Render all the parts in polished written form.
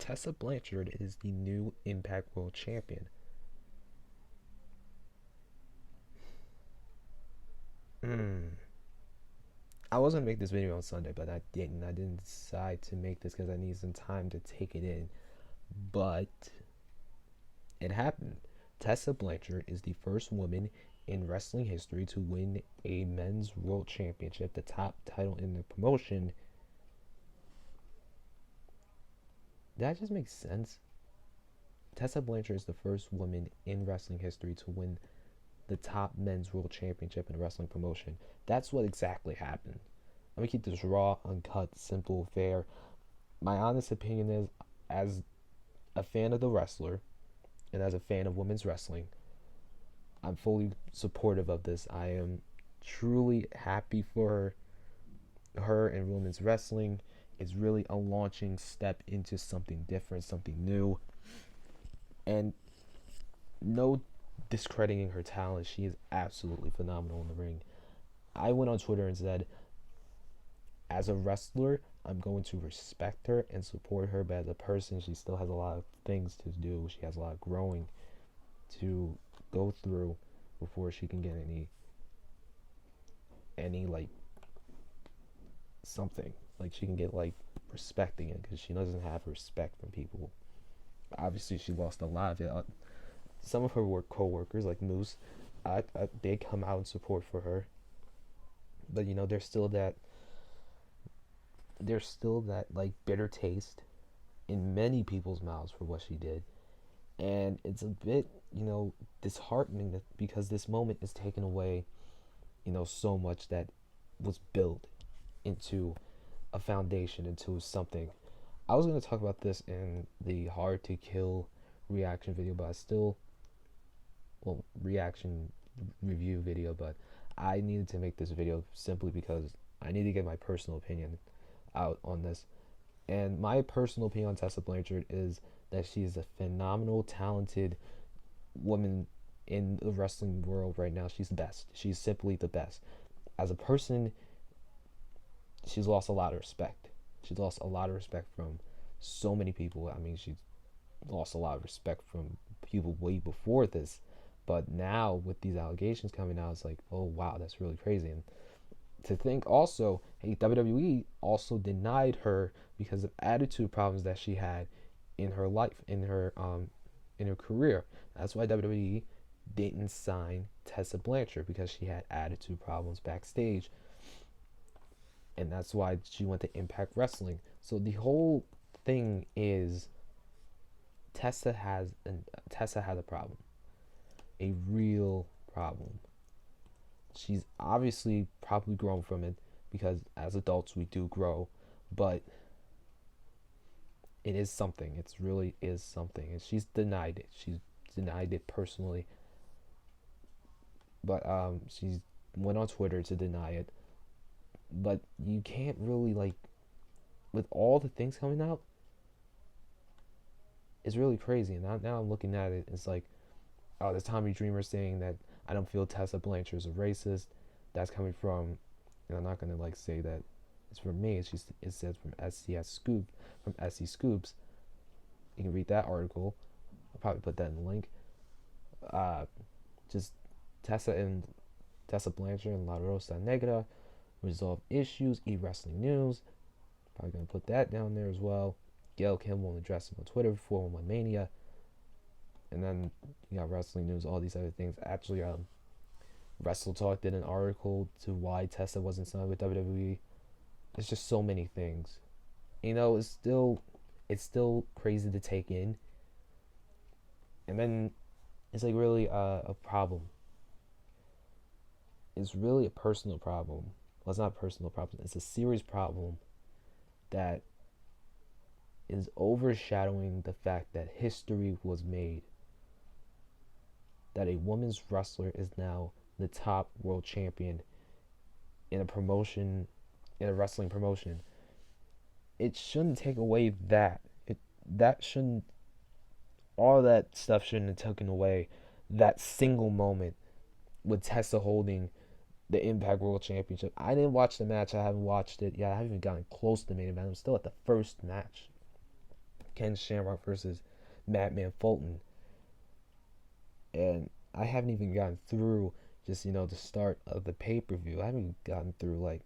Tessa Blanchard is the new Impact World Champion. Mm. I was gonna make this video on Sunday, but I didn't. I didn't decide to make this because I need some time to take it in. But it happened. Tessa Blanchard is the first woman in wrestling history to win a men's world championship, the top title in the promotion. Did that just make sense? Tessa Blanchard is the first woman in wrestling history to win the top men's world championship in a wrestling promotion. That's what exactly happened. Let me keep this raw, uncut, simple, fair. My honest opinion is, as a fan of the wrestler and as a fan of women's wrestling, I'm fully supportive of this. I am truly happy for her and women's wrestling. It's really a launching step into something different, something new. And no discrediting her talent. She is absolutely phenomenal in the ring. I went on Twitter and said, as a wrestler, I'm going to respect her and support her, but as a person, she still has a lot of things to do. She has a lot of growing to go through before she can get any like something. Like she can get like respect again, because she doesn't have respect from people. Obviously, she lost a lot of it. Some of her co-workers, like Moose, they come out in support for her. But there's still that like bitter taste in many people's mouths for what she did, and it's a bit disheartening because this moment is taken away, so much that was built into a foundation, into something. I was going to talk about this in the Hard to Kill reaction video, but reaction review video, but I needed to make this video simply because I need to get my personal opinion out on this. And my personal opinion on Tessa Blanchard is that she is a phenomenal, talented woman in the wrestling world right now. She's the best. She's simply the best. As a person, she's lost a lot of respect. She's lost a lot of respect from so many people. I mean, she's lost a lot of respect from people way before this. But now, with these allegations coming out, it's like, oh, wow, that's really crazy. And to think also, hey, WWE also denied her because of attitude problems that she had in her life, in her career. That's why WWE didn't sign Tessa Blanchard, because she had attitude problems backstage, and that's why she went to Impact Wrestling. So the whole thing is Tessa has a problem, a real problem. She's obviously probably grown from it, because as adults we do grow, but it is something. It really is something, and she's denied it. She's denied it personally, but she's went on Twitter to deny it. But you can't really, like, with all the things coming out, it's really crazy. And now I'm looking at it, it's like, oh, there's Tommy Dreamer saying that I don't feel Tessa Blanchard is a racist. That's coming from, and I'm not gonna like say that it's from me. It says from SC Scoops. You can read that article. I'll probably put that in the link. Just Tessa Blanchard and La Rosa Negra resolve issues. Wrestling News. Probably gonna put that down there as well. Gail Kim won't address him on Twitter. 411 Mania. And then you got Wrestling News, all these other things. Actually, Wrestle Talk did an article to why Tessa wasn't signed with WWE. It's just so many things. It's still crazy to take in. And then it's like really a problem. It's really a personal problem. Well, it's not a personal problem. It's a serious problem that is overshadowing the fact that history was made. That a women's wrestler is now the top world champion in a wrestling promotion. It shouldn't take away that. All that stuff shouldn't have taken away that single moment with Tessa holding the Impact World Championship. I didn't watch the match. I haven't watched it yet. I haven't even gotten close to the main event. I'm still at the first match. Ken Shamrock versus Madman Fulton, and I haven't even gotten through just the start of the pay per view. I haven't gotten through like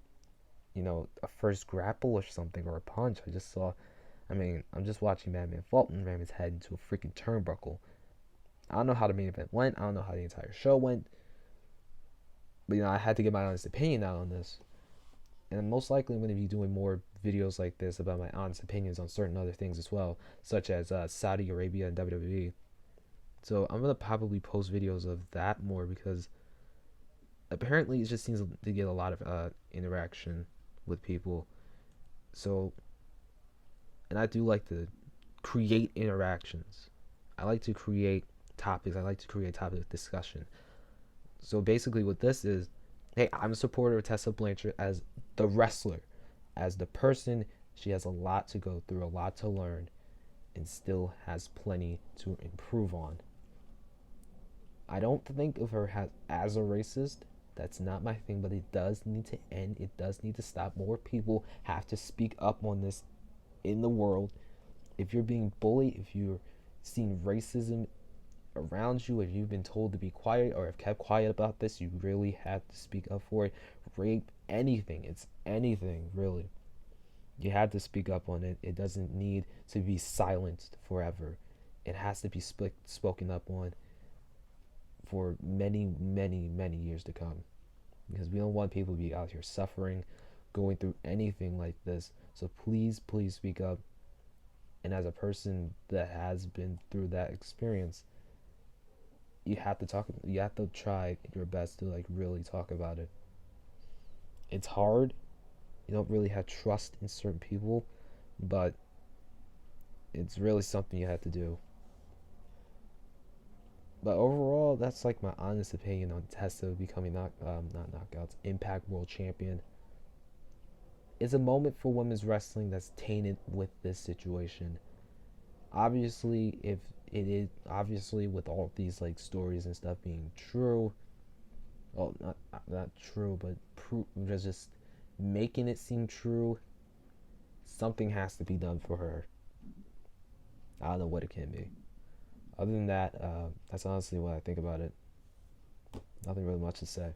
a first grapple or something or a punch. I just saw. I mean, I'm just watching Madman Fulton ram his head into a freaking turnbuckle. I don't know how the main event went. I don't know how the entire show went. But I had to get my honest opinion out on this. And most likely I'm going to be doing more videos like this about my honest opinions on certain other things as well, such as Saudi Arabia and WWE. So I'm going to probably post videos of that more because apparently it just seems to get a lot of interaction with people. So, and I do like to create interactions. I like to create topics. I like to create topic of discussion. So basically what this is, hey, I'm a supporter of Tessa Blanchard as the wrestler, as the person. She has a lot to go through, a lot to learn, and still has plenty to improve on. I don't think of her as a racist. That's not my thing, but it does need to end. It does need to stop. More people have to speak up on this in the world. If you're being bullied, if you're seeing racism around you, if you've been told to be quiet or have kept quiet about this, you really have to speak up for it. Rape, anything, it's anything really. You have to speak up on it. It doesn't need to be silenced forever. It has to be spoken up on for many, many, many years to come. Because we don't want people to be out here suffering, going through anything like this. So please, please speak up. And as a person that has been through that experience, you have to talk. You have to try your best to like really talk about it. It's hard. You don't really have trust in certain people, but it's really something you have to do. But overall, that's like my honest opinion on Tessa becoming not knockouts Impact World Champion. It's a moment for women's wrestling that's tainted with this situation. Obviously, if it is obviously with all these like stories and stuff being true, well, not true, but just making it seem true. Something has to be done for her. I don't know what it can be. Other than that, that's honestly what I think about it. Nothing really much to say.